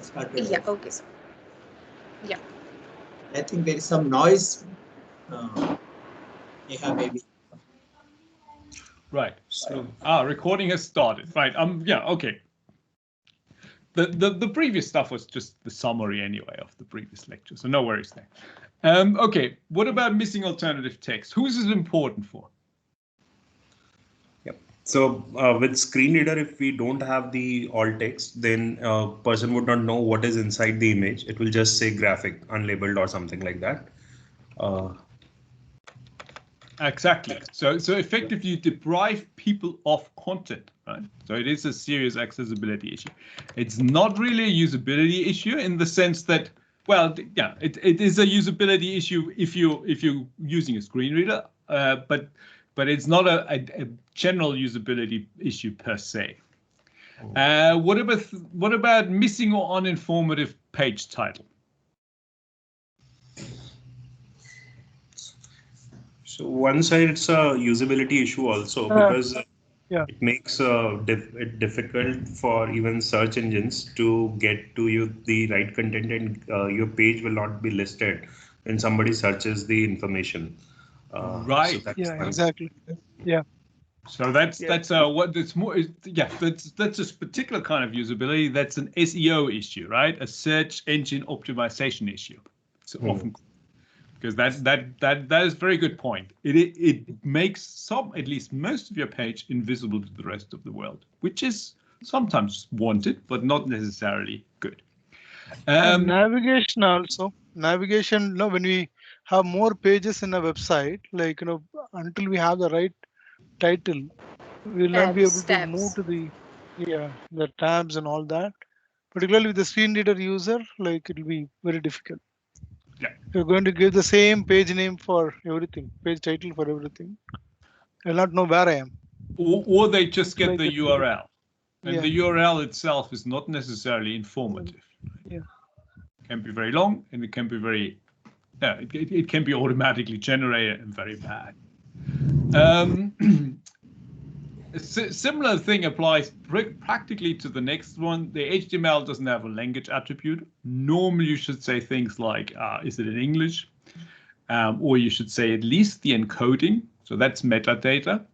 Started. Yeah, okay, sir. Yeah. I think there is some noise. Yeah, maybe. Right. So, recording has started. Right. Yeah. Okay. The previous stuff was just the summary anyway of the previous lecture, so no worries there. Okay. What about missing alternative text? Who's it important for? Yep. So with screen reader, if we don't have the alt text, then a person would not know what is inside the image. It will just say graphic, unlabeled or something like that. Exactly. So effectively you deprive people of content, right? So it is a serious accessibility issue. It's not really a usability issue in the sense that, well, yeah, it is a usability issue if you're using a screen reader, but it's not a general usability issue per se. What about missing or uninformative page title? So one side it's a usability issue also because it makes it difficult for even search engines to get to you the right content, and your page will not be listed when somebody searches the information. Right. So Yeah, exactly. Yeah. So that's what it's more. Yeah, that's a particular kind of usability. That's an SEO issue, right? A search engine optimization issue. So often, because that is a very good point. It makes at least most of your page invisible to the rest of the world, which is sometimes wanted, but not necessarily good. And navigation also. Navigation, when we have more pages in a website, like, until we have the right title, we will not be able to move to the tabs and all that. Particularly with the screen reader user, like it will be very difficult. Yeah. You're going to give the same page name for everything, page title for everything. I'll not know where I am. Or they just get the URL. And Yeah. the URL itself is not necessarily informative. Yeah. It can be very long, and it can be very, it can be automatically generated and very bad. A similar thing applies practically to the next one. The HTML doesn't have a language attribute. Normally, you should say things like, is it in English? Or you should say at least the encoding. So that's metadata.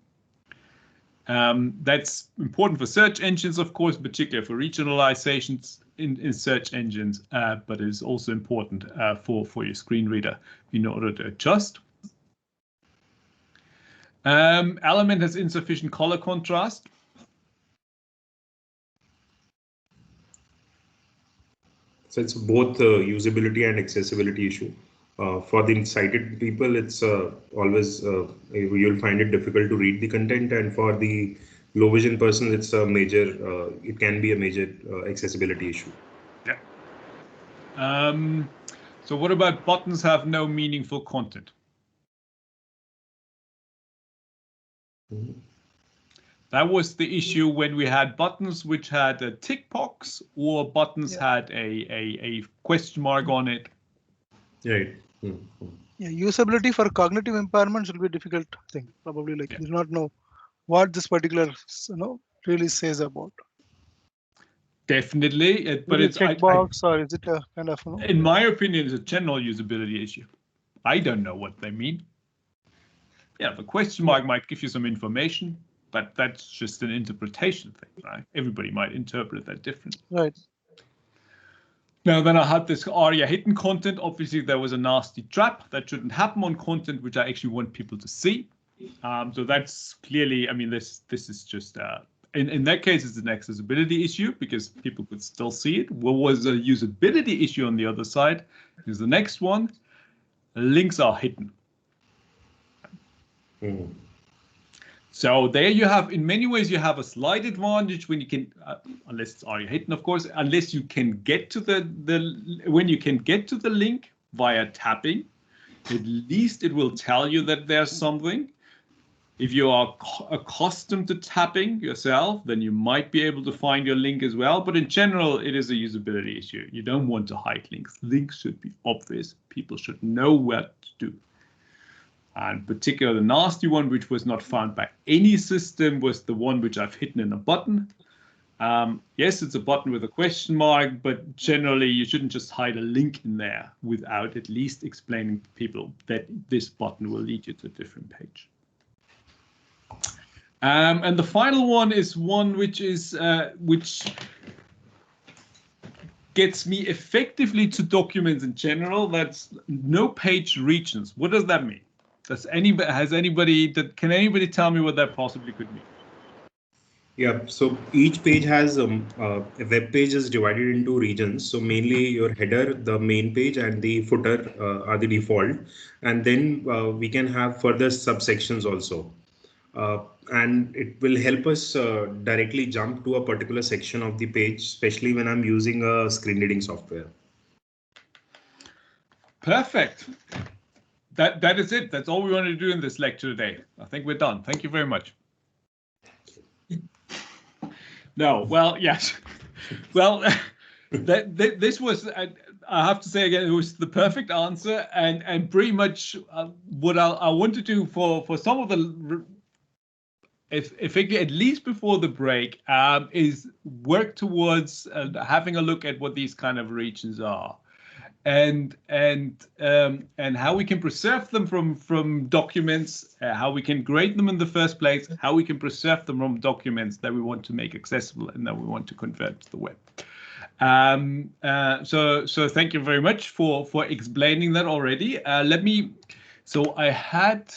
That's important for search engines, of course, particularly for regionalizations in search engines, but it is also important for your screen reader in order to adjust. Element has insufficient color contrast. So it's both usability and accessibility issue. For the sighted people, it's always you'll find it difficult to read the content, and for the low vision person, it's a major. It can be a major accessibility issue. Yeah. So what about buttons have no meaningful content? That was the issue when we had buttons which had a tick box or buttons had a question mark on it. Right. Yeah, usability for cognitive impairments will be a difficult thing. Probably, like, you do not know what this particular really says about. Definitely, but it's a checkbox, or is it a kind of? In my opinion, it's a general usability issue. I don't know what they mean. Yeah, the question mark might give you some information, but that's just an interpretation thing, right? Everybody might interpret that differently. Right. Now, then I had this ARIA hidden content. Obviously, there was a nasty trap that shouldn't happen on content, which I actually want people to see. So that's clearly, I mean, this is just, in that case, it's an accessibility issue because people could still see it. What was a usability issue on the other side is the next one. Links are hidden. So there you have, in many ways, you have a slight advantage when you can, unless it's ARIA hidden, of course, unless you can get to when you can get to the link via tapping, at least it will tell you that there's something. If you are accustomed to tapping yourself, then you might be able to find your link as well. But in general, it is a usability issue. You don't want to hide links. Links should be obvious. People should know what to do. And particularly the nasty one, which was not found by any system, was the one which I've hidden in a button. Yes, it's a button with a question mark, but generally you shouldn't just hide a link in there without at least explaining to people that this button will lead you to a different page. And the final one is one which is which gets me effectively to documents in general. That's no page regions. What does that mean? Can anybody tell me what that possibly could mean? Yeah, so each page has a web page is divided into regions. So mainly your header, the main page, and the footer are the default, and then we can have further subsections also. And it will help us directly jump to a particular section of the page, especially when I'm using a screen reading software. Perfect. That is it. That's all we wanted to do in this lecture today. I think we're done. Thank you very much. No, well, yes. Well, this was, I have to say again, it was the perfect answer, and pretty much what I want to do for some of the, effectively at least before the break, is work towards having a look at what these kind of regions are, and how we can preserve them from documents, how we can grade them in the first place, how we can preserve them from documents that we want to make accessible and that we want to convert to the web. So thank you very much for explaining that already. So I had.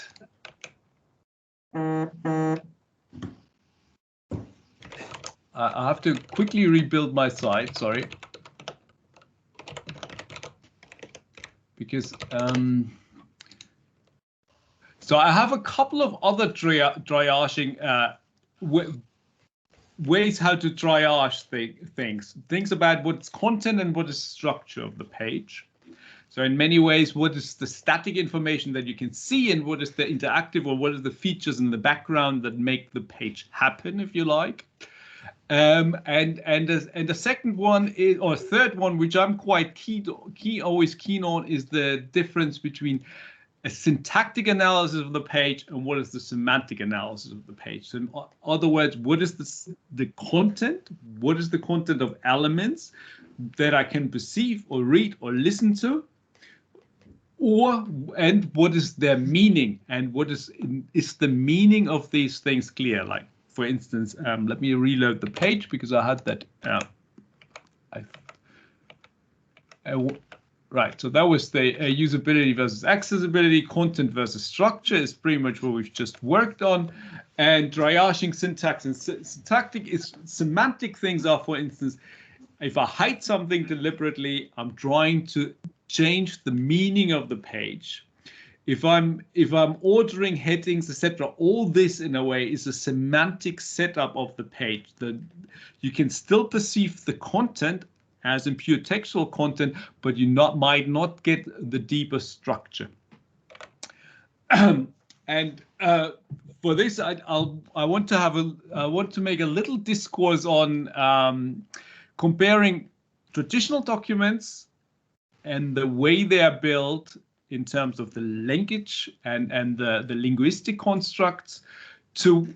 I have to quickly rebuild my site. Sorry. Because so I have a couple of other triaging ways how to triage things about what's content and what is structure of the page. So in many ways, what is the static information that you can see, and what is the interactive, or what are the features in the background that make the page happen, if you like. And the second one is, or third one, which I'm quite always keen on, is the difference between a syntactic analysis of the page and what is the semantic analysis of the page. So in other words, what is the content? What is the content of elements that I can perceive or read or listen to? And what is their meaning? And what is the meaning of these things clear? Like, for instance, let me reload the page because I had that. Right, so that was the usability versus accessibility, content versus structure is pretty much what we've just worked on. And triaging syntax and syntactic is semantic things are, for instance, if I hide something deliberately, I'm trying to change the meaning of the page. If I'm ordering headings, etc., all this in a way is a semantic setup of the page. You can still perceive the content as in pure textual content, but you might not get the deeper structure. And for this, I want to make a little discourse on comparing traditional documents and the way they are built in terms of the language and the linguistic constructs to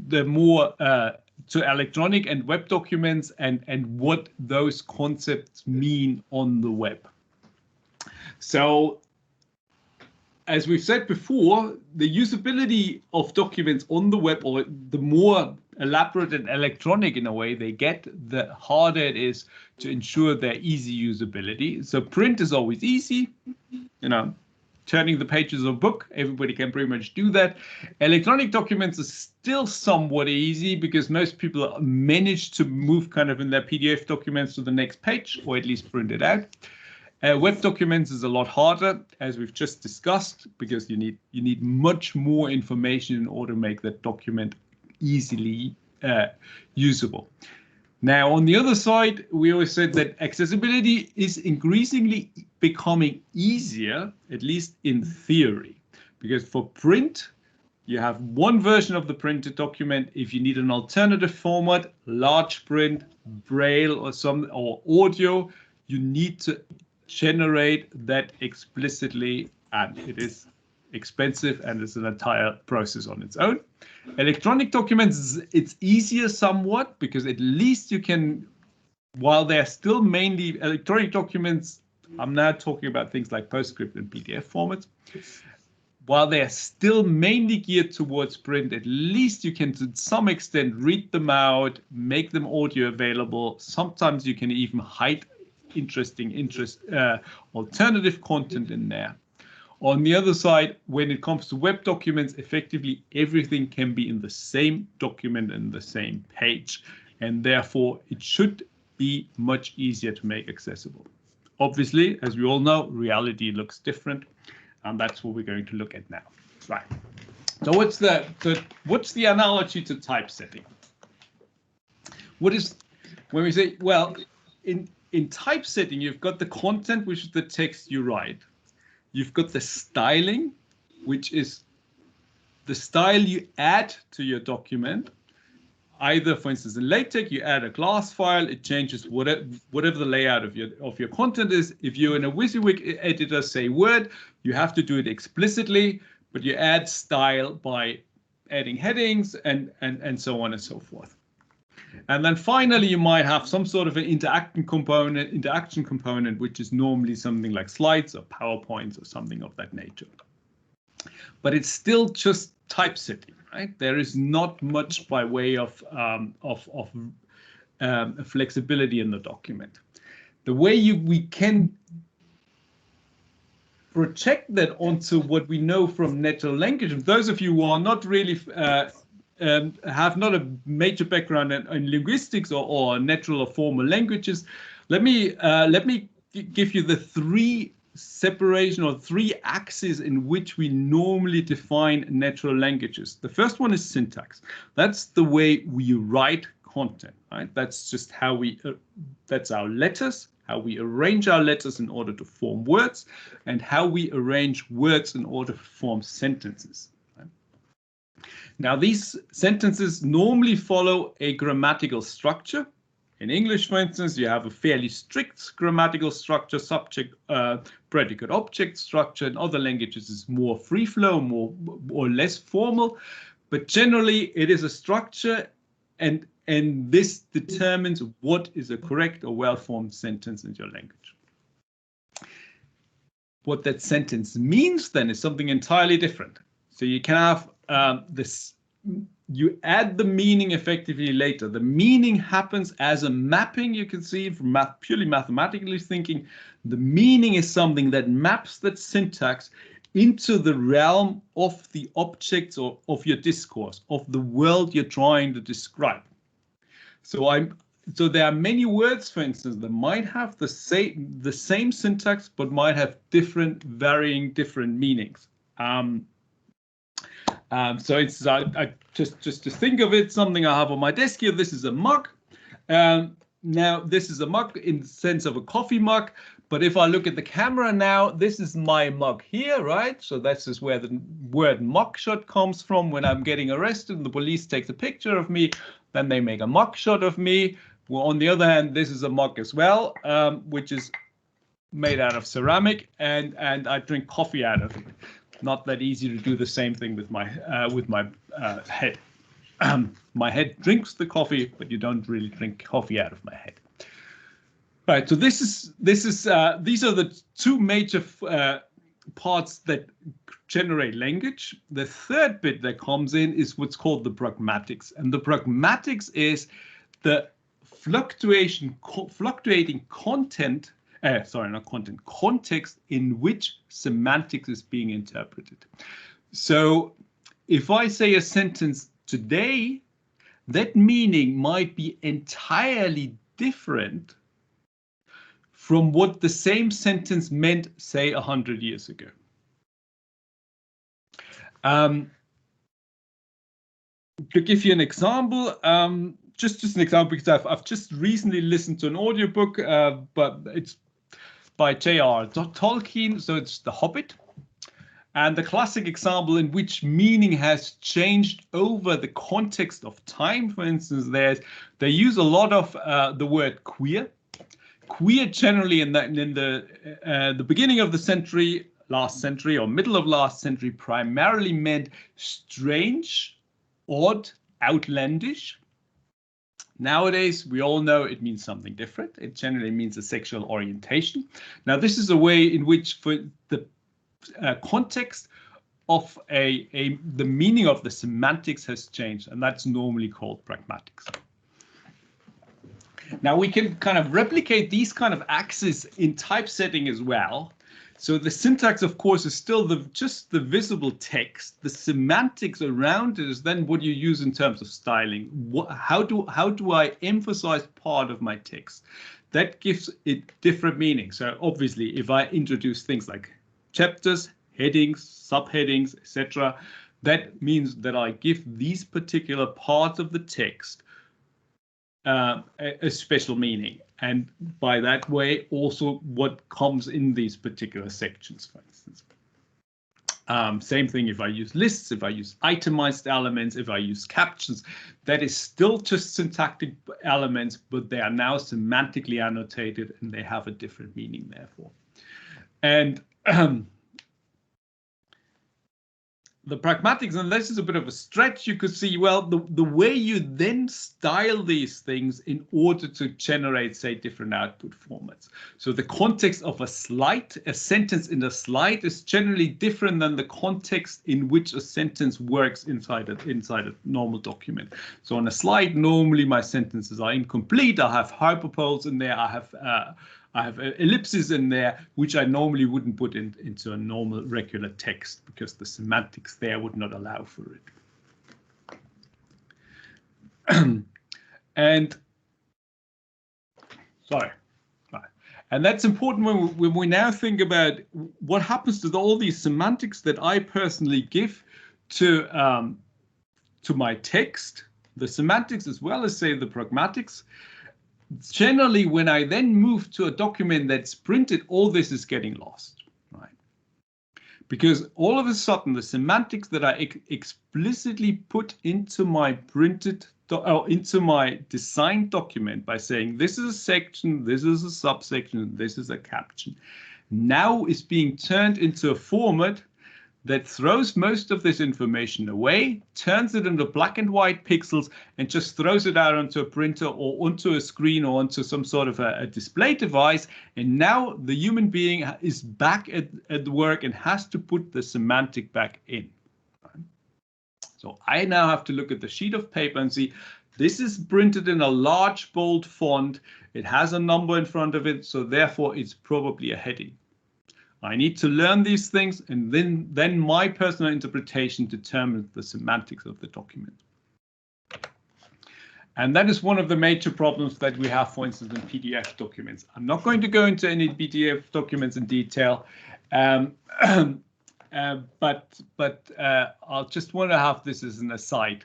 the more to electronic and web documents and what those concepts mean on the web. So, as we've said before, the usability of documents on the web, or the more elaborate and electronic in a way they get, the harder it is to ensure their easy usability. So print is always easy, turning the pages of a book, everybody can pretty much do that. Electronic documents are still somewhat easy because most people manage to move kind of in their PDF documents to the next page, or at least print it out. Web documents is a lot harder, as we've just discussed, because you need much more information in order to make that document easily usable. Now, on the other side, we always said that accessibility is increasingly becoming easier, at least in theory, because for print, you have one version of the printed document. If you need an alternative format, large print, braille, or audio, you need to generate that explicitly, and it is expensive, and it's an entire process on its own. Electronic documents, it's easier somewhat because at least you can, while they're still mainly electronic documents, I'm now talking about things like PostScript and PDF formats. While they are still mainly geared towards print, at least you can to some extent read them out, make them audio available. Sometimes you can even hide interesting alternative content in there. On the other side, when it comes to web documents, effectively everything can be in the same document and the same page, and therefore it should be much easier to make accessible. Obviously, as we all know, reality looks different. And that's what we're going to look at now. Right. So what's the analogy to typesetting? What is, when we say, well, in typesetting, you've got the content, which is the text you write. You've got the styling, which is the style you add to your document. Either, for instance, in LaTeX, you add a class file, it changes whatever the layout of your content is. If you're in a WYSIWYG editor, say Word, you have to do it explicitly, but you add style by adding headings and so on and so forth. And then finally, you might have some sort of an interaction component, which is normally something like slides or PowerPoints or something of that nature. But it's still just typesetting. Right? There is not much by way of flexibility in the document. The way we can project that onto what we know from natural language, those of you who are not really have not a major background in linguistics or natural or formal languages, let me give you the three axes in which we normally define natural languages. The first one is syntax. That's the way we write content, right? That's just how that's our letters, how we arrange our letters in order to form words, and how we arrange words in order to form sentences. Right? Now, these sentences normally follow a grammatical structure. In English, for instance, you have a fairly strict grammatical structure, subject, predicate, object structure. In other languages, it's more free flow, more or less formal. But generally, it is a structure, and this determines what is a correct or well-formed sentence in your language. What that sentence means then is something entirely different. So you can have this. You add the meaning effectively later. The meaning happens as a mapping, you can see, from purely mathematically thinking. The meaning is something that maps that syntax into the realm of the objects or of your discourse, of the world you're trying to describe. So there are many words, for instance, that might have the same syntax, but might have varying different meanings. So it's just to think of it, something I have on my desk here. This is a mug. Now this is a mug in the sense of a coffee mug. But if I look at the camera now, this is my mug here, right? So this is where the word mugshot comes from. When I'm getting arrested and the police takes a picture of me, then they make a mugshot of me. Well, on the other hand, this is a mug as well, which is made out of ceramic, and I drink coffee out of it. Not that easy to do the same thing with my head. My head drinks the coffee, but you don't really drink coffee out of my head. Right. So these are the two major parts that generate language. The third bit that comes in is what's called the pragmatics, and the pragmatics is the fluctuating content. Context in which semantics is being interpreted. So if I say a sentence today, that meaning might be entirely different from what the same sentence meant, say, 100 years ago. To give you an example, just an example, because I've just recently listened to an audiobook, but it's by J.R. Tolkien, so it's The Hobbit. And the classic example in which meaning has changed over the context of time, for instance, they use a lot of the word queer. Queer generally in the beginning of the century last century or middle of last century primarily meant strange, odd, outlandish. Nowadays, we all know it means something different. It generally means a sexual orientation. Now, this is a way in which, for the context of the meaning of the semantics has changed, and that's normally called pragmatics. Now, we can kind of replicate these kind of axes in typesetting as well. So the syntax, of course, is still just the visible text. The semantics around it is then what you use in terms of styling. How do I emphasize part of my text? That gives it different meaning. So obviously, if I introduce things like chapters, headings, subheadings, etc., that means that I give these particular parts of the text a special meaning, and by that way also what comes in these particular sections, for instance. Same thing if I use lists, if I use itemized elements, if I use captions, that is still just syntactic elements, but they are now semantically annotated and they have a different meaning therefore. And the pragmatics, and this is a bit of a stretch, you could see, well, the way you then style these things in order to generate, say, different output formats. So the context of a slide, a sentence in a slide is generally different than the context in which a sentence works inside a normal document. So on a slide, normally my sentences are incomplete. I have hyperpoles in there. I have ellipses in there, which I normally wouldn't put into a normal regular text because the semantics there would not allow for it. And sorry. And that's important when we now think about what happens to all these semantics that I personally give to my text, the semantics as well as, say, the pragmatics. Generally, when I then move to a document that's printed, all this is getting lost, right? Because all of a sudden, the semantics that I explicitly put into my into my designed document by saying this is a section, this is a subsection, this is a caption, now is being turned into a format that throws most of this information away, turns it into black and white pixels, and just throws it out onto a printer or onto a screen or onto some sort of a display device. And now the human being is back at work and has to put the semantic back in. So I now have to look at the sheet of paper and see, this is printed in a large, bold font. It has a number in front of it, so therefore it's probably a heading. I need to learn these things, and then my personal interpretation determines the semantics of the document. And that is one of the major problems that we have, for instance, in PDF documents. I'm not going to go into any PDF documents in detail, but I'll just want to have this as an aside.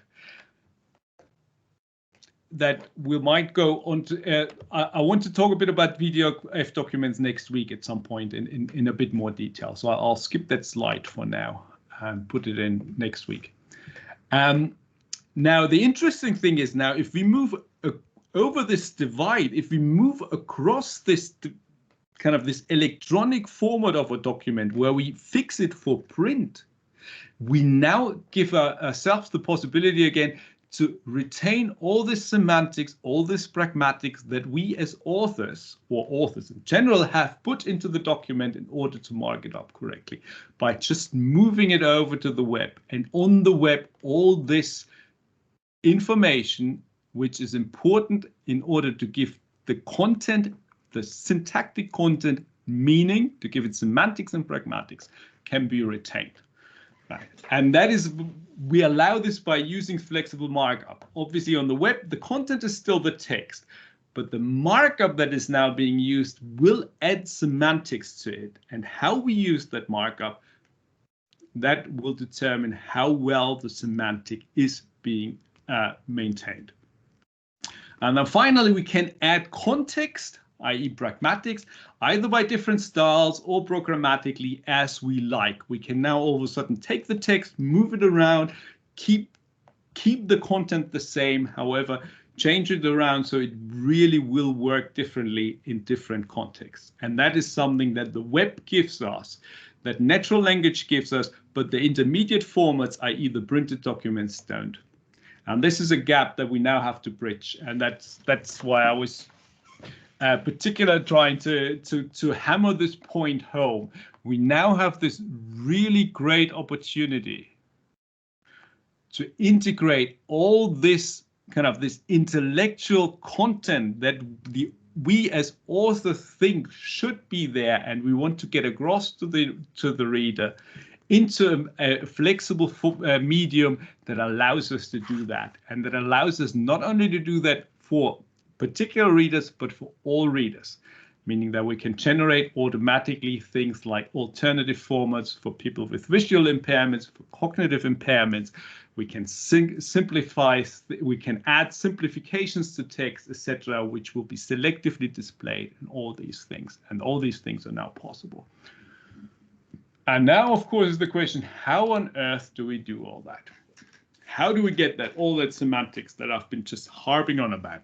That we might go on to, I want to talk a bit about PDF documents next week at some point in a bit more detail. So I'll skip that slide for now and put it in next week. Now, the interesting thing is now, if we move over this divide, if we move across this kind of this electronic format of a document where we fix it for print, we now give ourselves the possibility again to retain all this semantics, all this pragmatics that we as authors, or authors in general, have put into the document in order to mark it up correctly by just moving it over to the web. And on the web, all this information, which is important in order to give the content, the syntactic content meaning, to give it semantics and pragmatics, can be retained. Right. And that is, we allow this by using flexible markup. Obviously on the web, the content is still the text, but the markup that is now being used will add semantics to it. And how we use that markup, that will determine how well the semantic is being maintained. And then finally, we can add context, i.e. pragmatics, either by different styles or programmatically as we like. We can now all of a sudden take the text, move it around, keep the content the same, however, change it around so it really will work differently in different contexts. And that is something that the web gives us that natural language gives us, but the intermediate formats, i.e. the printed documents, don't. And this is a gap that we now have to bridge, and that's why I was particularly trying to hammer this point home. We now have this really great opportunity to integrate all this kind of this intellectual content that we as authors think should be there, and we want to get across to the reader into a flexible medium that allows us to do that, and that allows us not only to do that for particular readers, but for all readers, meaning that we can generate automatically things like alternative formats for people with visual impairments, for cognitive impairments. We can simplify, we can add simplifications to text, etc., which will be selectively displayed, and all these things. And all these things are now possible. And now, of course, is the question, how on earth do we do all that? How do we get that, all that semantics that I've been just harping on about?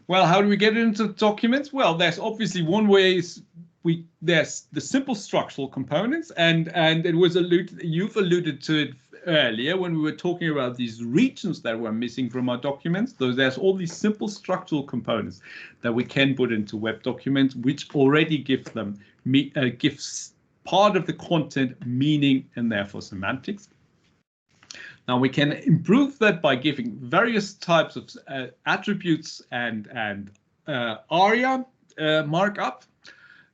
Well, how do we get it into documents? Well, there's obviously one way is there's the simple structural components, and it was you've alluded to it earlier when we were talking about these regions that were missing from our documents. So there's all these simple structural components that we can put into web documents, which already gives part of the content meaning and therefore semantics. Now we can improve that by giving various types of attributes and ARIA markup.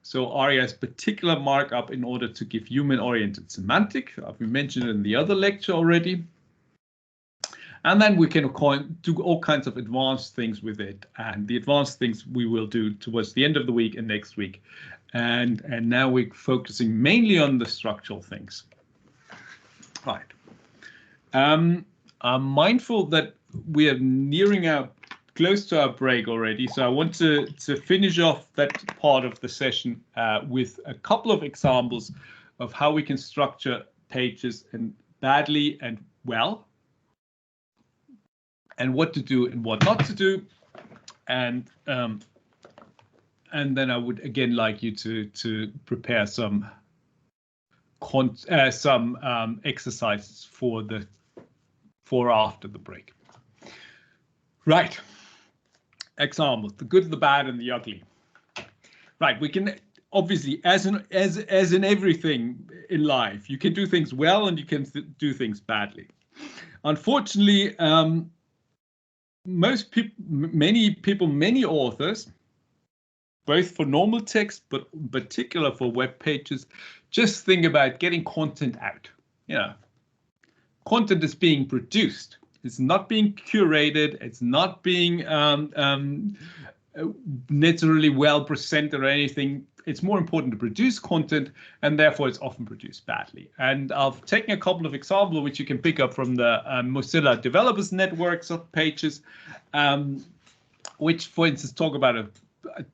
So ARIA is particular markup in order to give human-oriented semantic. We mentioned it in the other lecture already. And then we can do all kinds of advanced things with it. And the advanced things we will do towards the end of the week and next week. And now we're focusing mainly on the structural things. Right. I'm mindful that we are nearing close to our break already, so I want to finish off that part of the session with a couple of examples of how we can structure pages and badly and well, and what to do and what not to do, and then I would again like you to prepare some exercises for after the break. Right. Examples: the good, the bad, and the ugly. Right. We can obviously, as in everything in life, you can do things well and you can do things badly. Unfortunately, many authors, both for normal text, but in particular for web pages, just think about getting content out. Content is being produced. It's not being curated. It's not being naturally well presented or anything. It's more important to produce content, and therefore it's often produced badly. And I've taken a couple of examples which you can pick up from the Mozilla Developers Networks of pages, which, for instance, talk about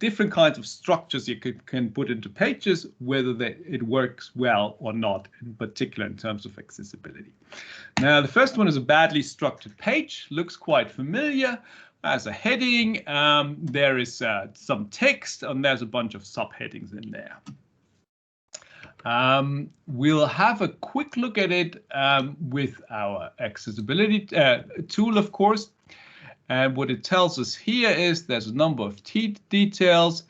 different kinds of structures you can put into pages, whether it works well or not, in particular in terms of accessibility. Now, the first one is a badly structured page. Looks quite familiar. As a heading, there is some text, and there's a bunch of subheadings in there. We'll have a quick look at it with our accessibility tool, of course. And what it tells us here is there's a number of details.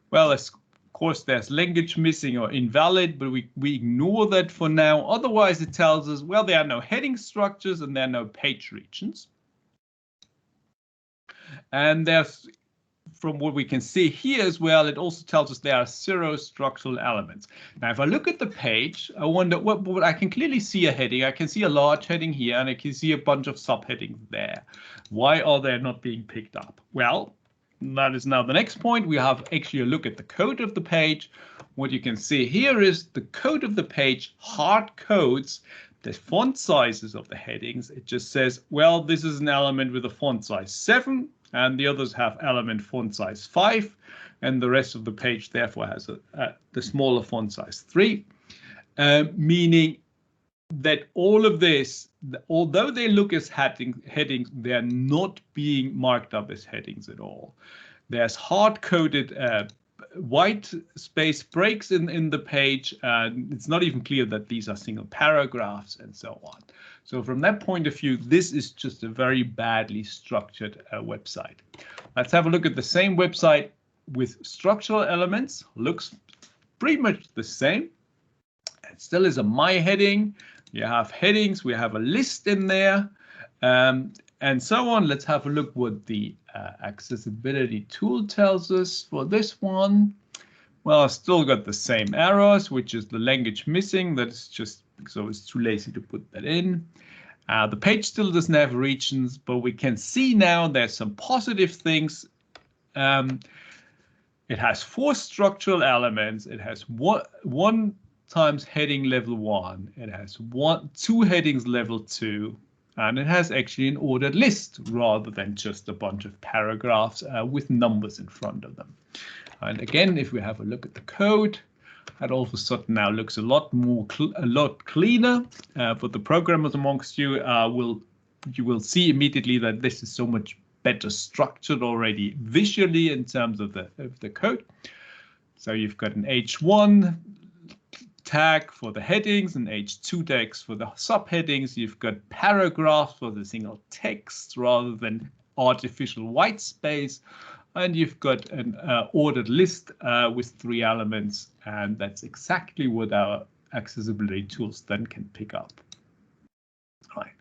Well, of course, there's language missing or invalid, but we ignore that for now. Otherwise, it tells us, well, there are no heading structures and there are no page regions. And there's, from what we can see here as well, it also tells us there are 0 structural elements. Now, if I look at the page, I wonder what I can clearly see a heading. I can see a large heading here, and I can see a bunch of subheadings there. Why are they not being picked up? Well, that is now the next point. We have actually a look at the code of the page. What you can see here is the code of the page hard codes the font sizes of the headings. It just says, well, this is an element with a font size 7, and the others have element font size 5, and the rest of the page therefore has the smaller font size 3, meaning that all of this, although they look as headings, they're not being marked up as headings at all. There's hard-coded white space breaks in the page. It's not even clear that these are single paragraphs and so on. So from that point of view, this is just a very badly structured website. Let's have a look at the same website with structural elements. Looks pretty much the same. It still is a my heading. You have headings. We have a list in there. And so on. Let's have a look what the accessibility tool tells us for this one. Well, I've still got the same errors, which is the language missing. That's just because I was too lazy to put that in. The page still doesn't have regions, but we can see now there's some positive things. It has 4 structural elements. It has one times heading level 1. It has 2 headings level 2. And it has actually an ordered list rather than just a bunch of paragraphs with numbers in front of them. And again, if we have a look at the code, that all of a sudden now looks a lot cleaner. For the programmers amongst you, you will see immediately that this is so much better structured already visually in terms of the code. So you've got an H1 tag for the headings and H2 tags for the subheadings. You've got paragraphs for the single text rather than artificial white space. And you've got an ordered list with 3 elements. And that's exactly what our accessibility tools then can pick up. All right.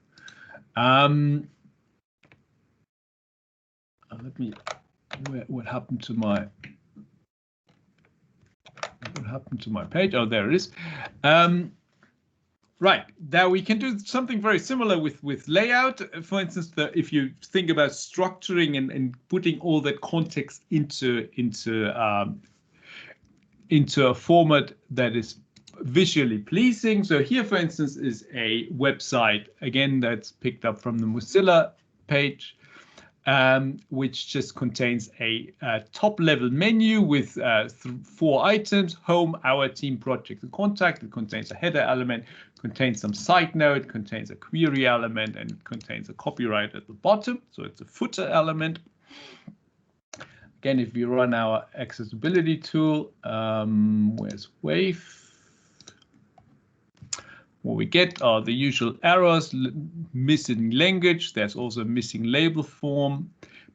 Let me, what happened to my page? Oh, there it is. Right, now we can do something very similar with layout. For instance, if you think about structuring and putting all that context into a format that is visually pleasing. So here, for instance, is a website, again, that's picked up from the Mozilla page. Which just contains a top-level menu with 4 items: home, our team, project, and contact. It contains a header element, contains some side note, contains a query element, and it contains a copyright at the bottom. So it's a footer element. Again, if we run our accessibility tool, where's Wave? What we get are the usual errors, missing language. There's also a missing label form.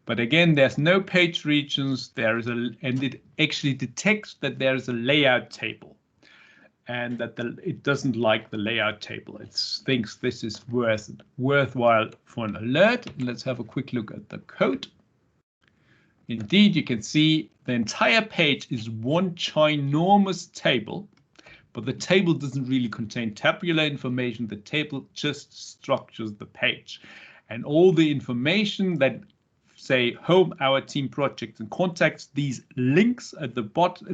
But again, there's no page regions. And it actually detects that there is a layout table and that it doesn't like the layout table. It thinks this is worthwhile for an alert. Let's have a quick look at the code. Indeed, you can see the entire page is one ginormous table. But the table doesn't really contain tabular information. The table just structures the page. And all the information that say home, our team, projects, and contacts, these links at the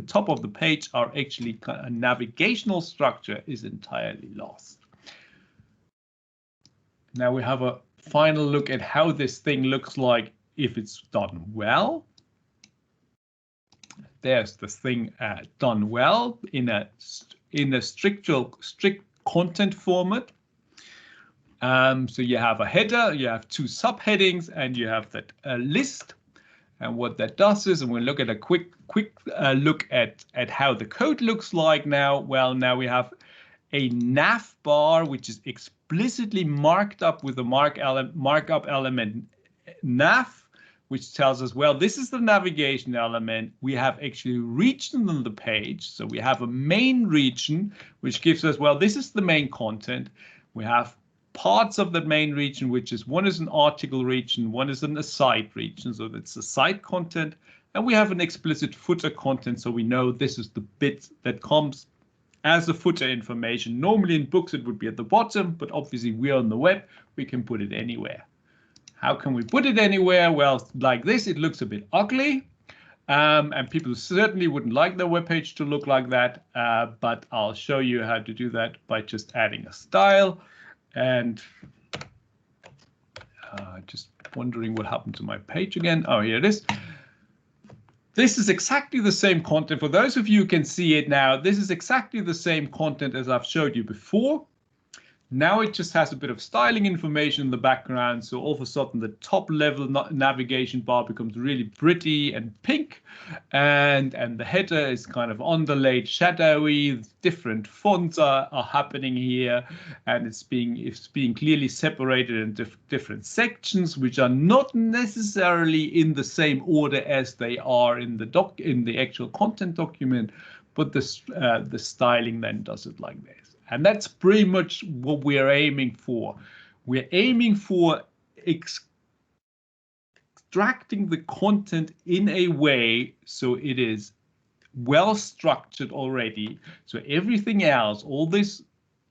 top of the page are actually a navigational structure is entirely lost. Now we have a final look at how this thing looks like if it's done well. There's the thing done well in a strict content format. So you have a header, you have 2 subheadings, and you have that list. And what that does is, and we'll look at a quick look at how the code looks like now. Well, now we have a nav bar, which is explicitly marked up with the markup element nav, which tells us, well, this is the navigation element. We have actually regions on the page. So we have a main region, which gives us, well, this is the main content. We have parts of that main region, which is one is an article region, one is an aside region. So that's the side content. And we have an explicit footer content. So we know this is the bit that comes as the footer information. Normally in books, it would be at the bottom, but obviously we're on the web. We can put it anywhere. How can we put it anywhere? Well, like this, it looks a bit ugly. And people certainly wouldn't like their web page to look like that. But I'll show you how to do that by just adding a style. And just wondering what happened to my page again. Oh, here it is. This is exactly the same content. For those of you who can see it now, this is exactly the same content as I've showed you before. Now it just has a bit of styling information in the background. So all of a sudden the top level navigation bar becomes really pretty and pink. and the header is kind of underlaid, shadowy. Different fonts are happening here, and it's being clearly separated in different sections, which are not necessarily in the same order as they are in the actual content document, but the styling then does it like this, and that's pretty much what we are aiming for. We're aiming for extracting the content in a way so it is well structured already. So everything else, all this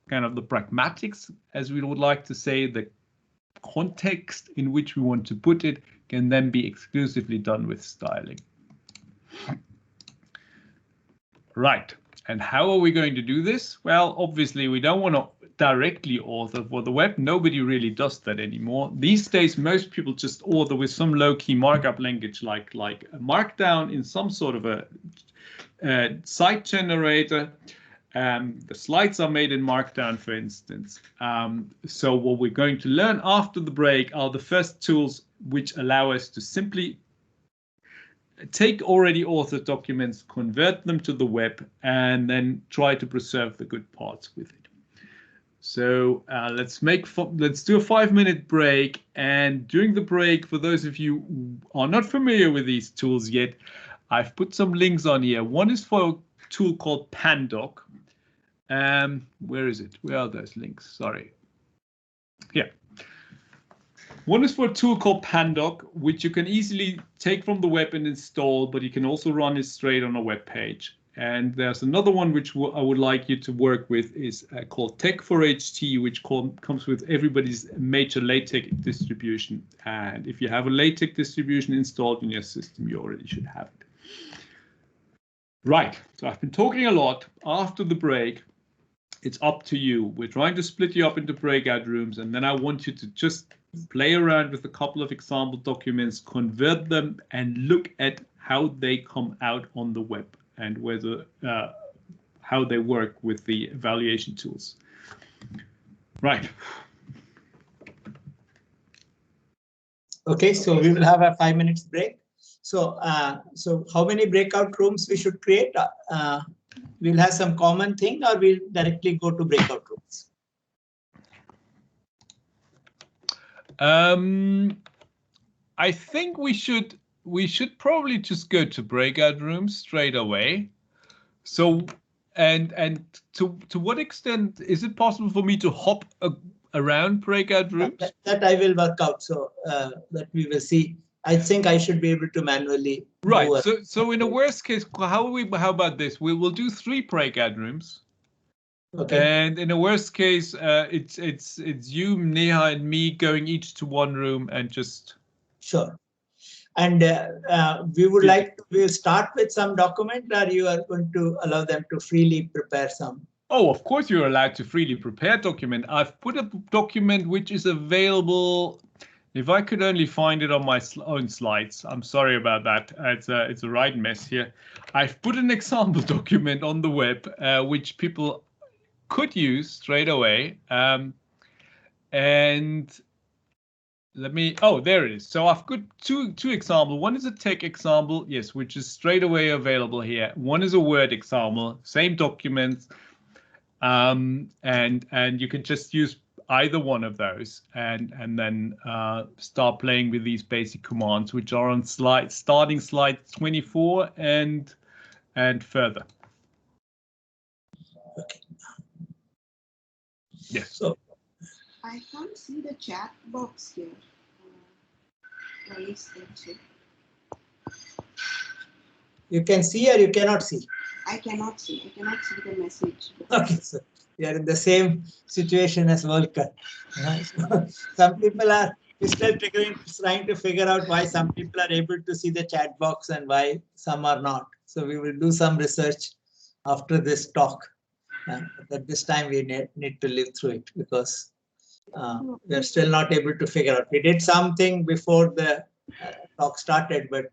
kind of the pragmatics, as we would like to say, the context in which we want to put it, can then be exclusively done with styling. Right. And how are we going to do this? Well, obviously, we don't want to directly author for the web. Nobody really does that anymore. These days, most people just author with some low-key markup language like Markdown in some sort of a site generator. The slides are made in Markdown, for instance. So what we're going to learn after the break are the first tools which allow us to simply take already authored documents, convert them to the web, and then try to preserve the good parts with it. So let's do a 5-minute break. And during the break, for those of you who are not familiar with these tools yet, I've put some links on here. One is for a tool called Pandoc. Where is it? Where are those links? Sorry. Here. One is for a tool called Pandoc, which you can easily take from the web and install, but you can also run it straight on a web page. And there's another one which I would like you to work with is called Tech4HT, which comes with everybody's major LaTeX distribution. And if you have a LaTeX distribution installed in your system, you already should have it. Right, so I've been talking a lot. After the break, it's up to you. We're trying to split you up into breakout rooms, and then I want you to just play around with a couple of example documents, convert them, and look at how they come out on the web and whether how they work with the evaluation tools. Right. Okay, so we will have a 5 minutes break. So, so how many breakout rooms we should create? We'll have some common thing, or we'll directly go to breakout rooms? I think we should probably just go to breakout rooms straight away. So, and to what extent is it possible for me to hop around breakout rooms? That I will work out. So that we will see. I think I should be able to manually. Right. So in a worst case, how about this? We will do 3 breakout rooms. Okay. And in a worst case, it's you, Neha, and me going each to one room and just. Sure. And we would like we'll start with some document, or you are going to allow them to freely prepare some? Oh, of course you're allowed to freely prepare document. I've put a document which is available. If I could only find it on my own slides, I'm sorry about that. It's a right mess here. I've put an example document on the web, which people could use straight away. And let me, oh, there it is. So I've got two examples. One is a tech example, yes, which is straight away available here. One is a Word example, same document. And you can just use either one of those and then start playing with these basic commands, which are on starting slide 24 and further. Okay. Yes. So I can't see the chat box here. Why is that so? You can see or you cannot see? I cannot see. I cannot see the message. Okay, so you are in the same situation as Volker. Some people are still trying to figure out why some people are able to see the chat box and why some are not. So we will do some research after this talk. But this time we need to live through it because we are still not able to figure out. We did something before the talk started, but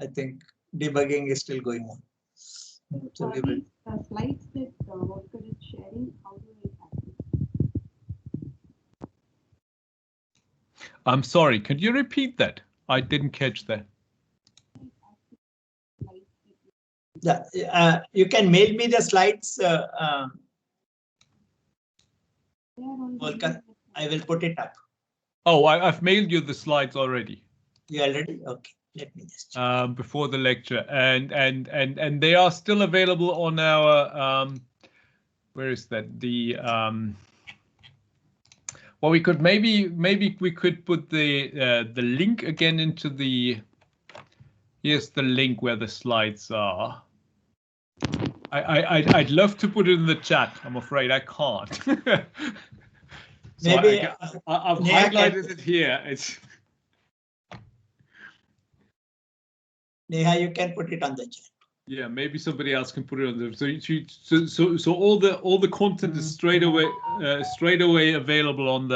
I think debugging is still going on. So we will. Slides that Volker is sharing, how do we happen? I'm sorry, could you repeat that? I didn't catch that. Slides You can mail me the slides, Volker. I will put it up. Oh, I've mailed you the slides already. You already? Okay. Let me just check. Before the lecture, and they are still available on our where is that, the well, we could maybe we could put the link again into the, here's the link where the slides are. I'd love to put it in the chat. I'm afraid I can't. So Maybe I've highlighted it here. It's Neha, you can put it on the chat. Yeah, maybe somebody else can put it on there. So all the content is straight away available on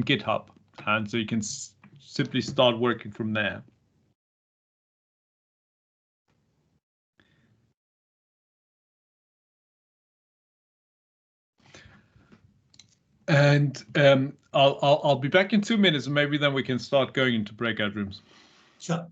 GitHub, and so you can simply start working from there. And I'll be back in 2 minutes, and maybe then we can start going into breakout rooms. Sure.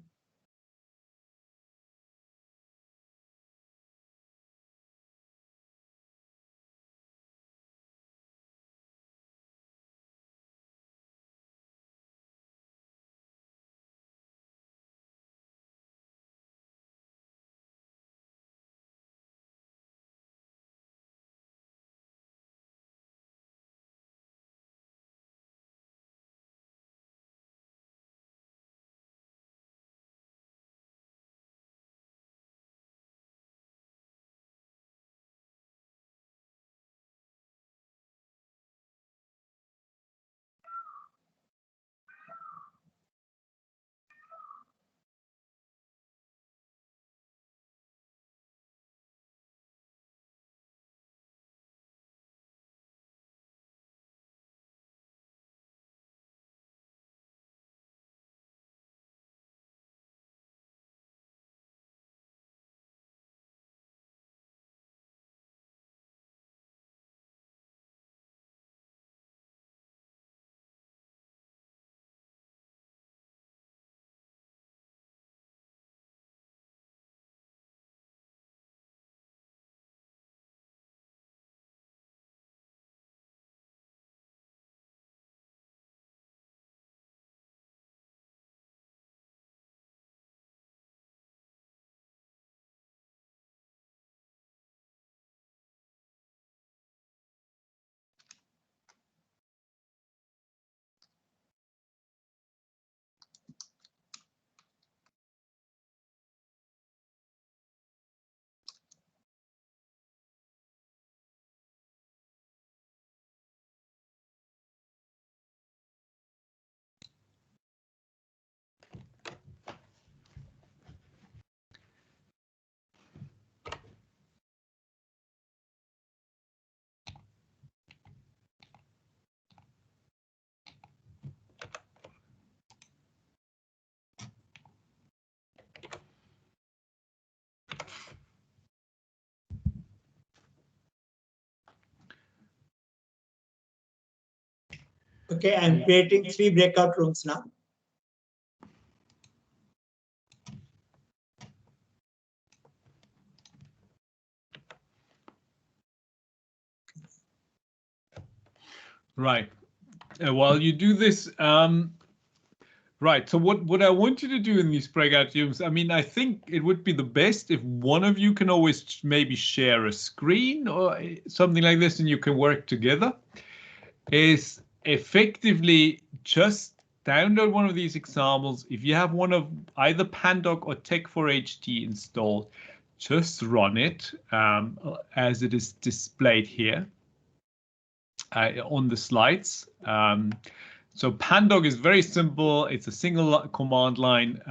Okay, I'm creating 3 breakout rooms now. Right. While you do this, right. So what I want you to do in these breakout rooms, I mean, I think it would be the best if one of you can always maybe share a screen or something like this, and you can work together. Is effectively just download one of these examples. If you have one of either Pandoc or Tech4HT installed, just run it as it is displayed here on the slides. So Pandoc is very simple. It's a single command line.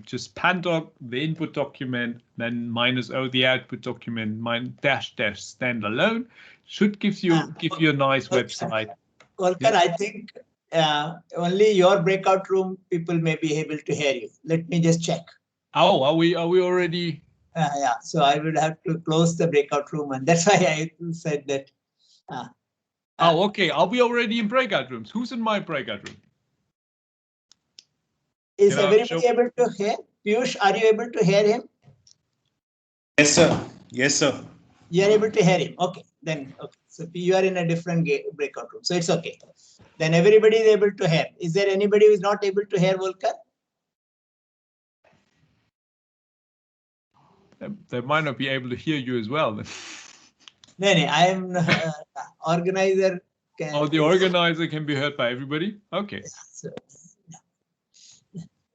Just Pandoc, the input document, then -o the output document, -- standalone should give you a nice website. Volker, I think only your breakout room people may be able to hear you. Let me just check. Oh, are we already? Yeah, so I would have to close the breakout room, and that's why I said that. Oh, okay. Are we already in breakout rooms? Who's in my breakout room? Is everybody able to hear? Piyush, are you able to hear him? Yes, sir. Yes, sir. You are able to hear him. Okay, then okay. So you are in a different breakout room, so it's okay. Then everybody is able to hear. Is there anybody who is not able to hear, Volker? They might not be able to hear you as well. No, I am organizer. Oh, the organizer can be heard by everybody. Okay. So,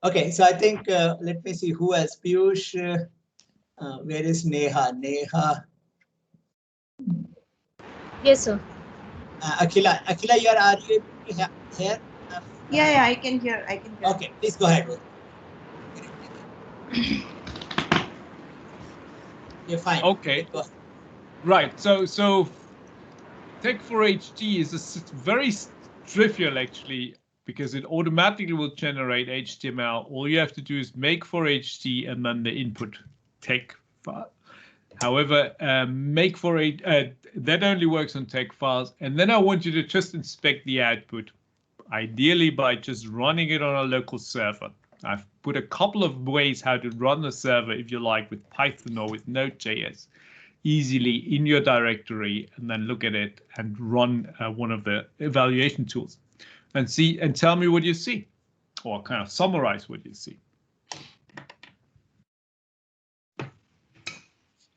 okay, so I think let me see who else. Piyush, where is Neha? Neha. Yes, sir. Akhila, you are you able to hear? Yeah, I can hear. Okay, please go ahead. You're fine. Okay. Right. So Tech for HD is very trivial actually, because it automatically will generate HTML. All you have to do is make for HD and then the input tech file. However, make for that only works on tech files. And then I want you to just inspect the output, ideally by just running it on a local server. I've put a couple of ways how to run the server, if you like, with Python or with Node.js, easily in your directory, and then look at it and run one of the evaluation tools and see and tell me what you see, or kind of summarize what you see.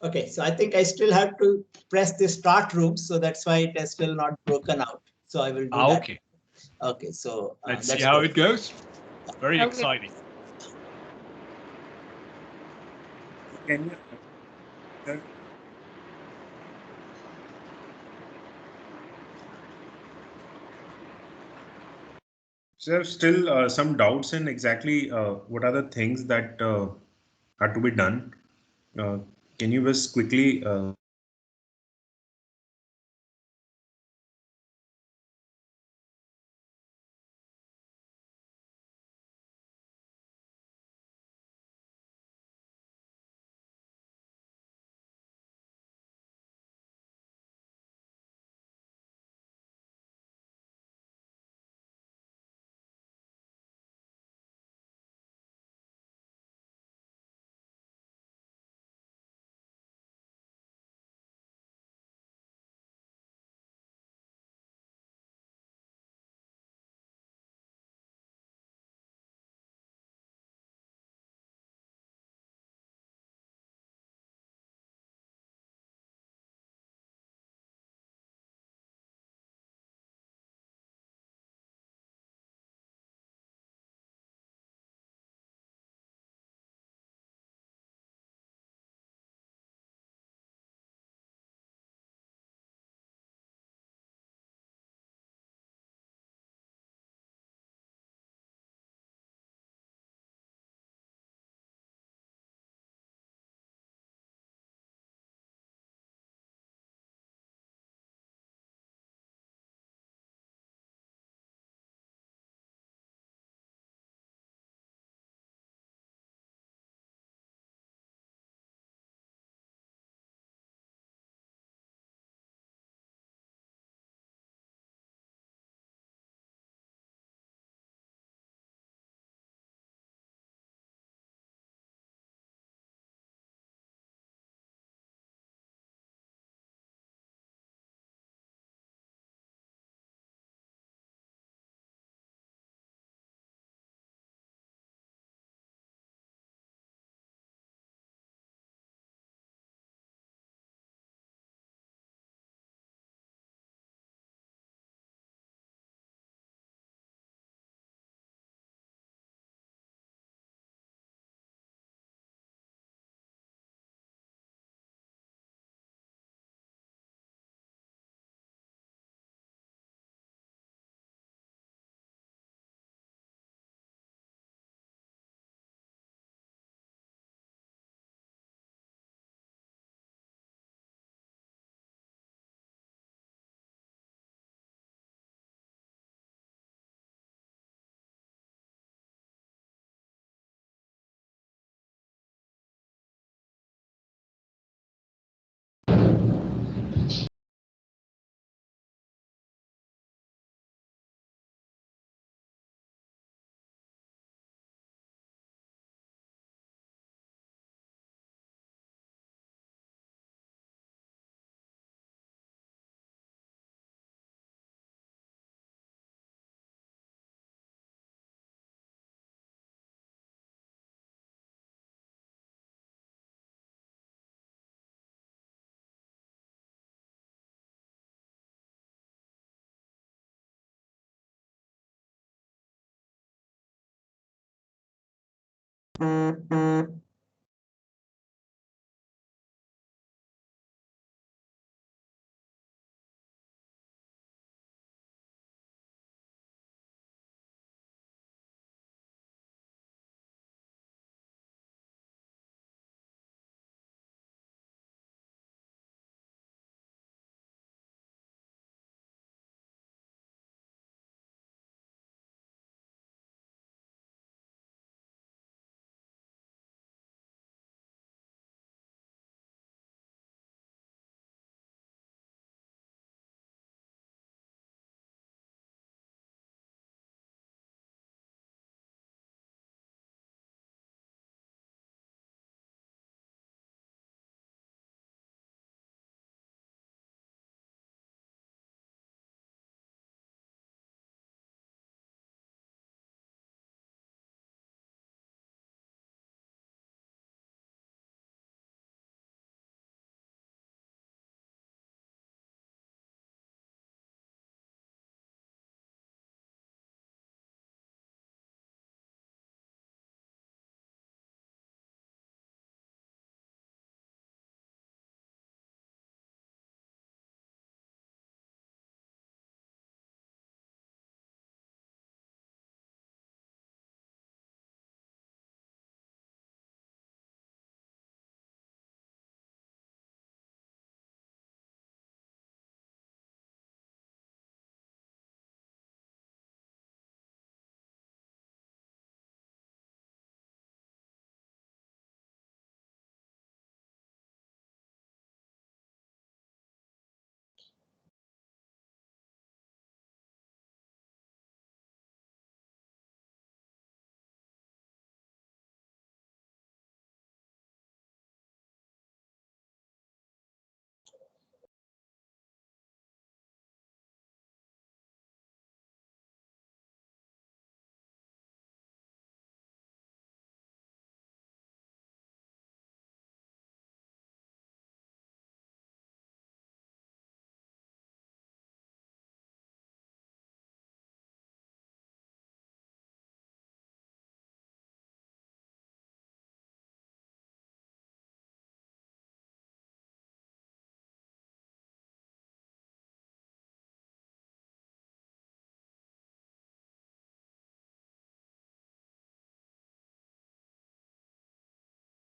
Okay, so I think I still have to press the start room, so that's why it has still not broken out. So I will do that. Okay. Okay, so let's see how it goes. Very Okay. exciting. Can you? So I have still some doubts in exactly what are the things that are to be done. Can you just quickly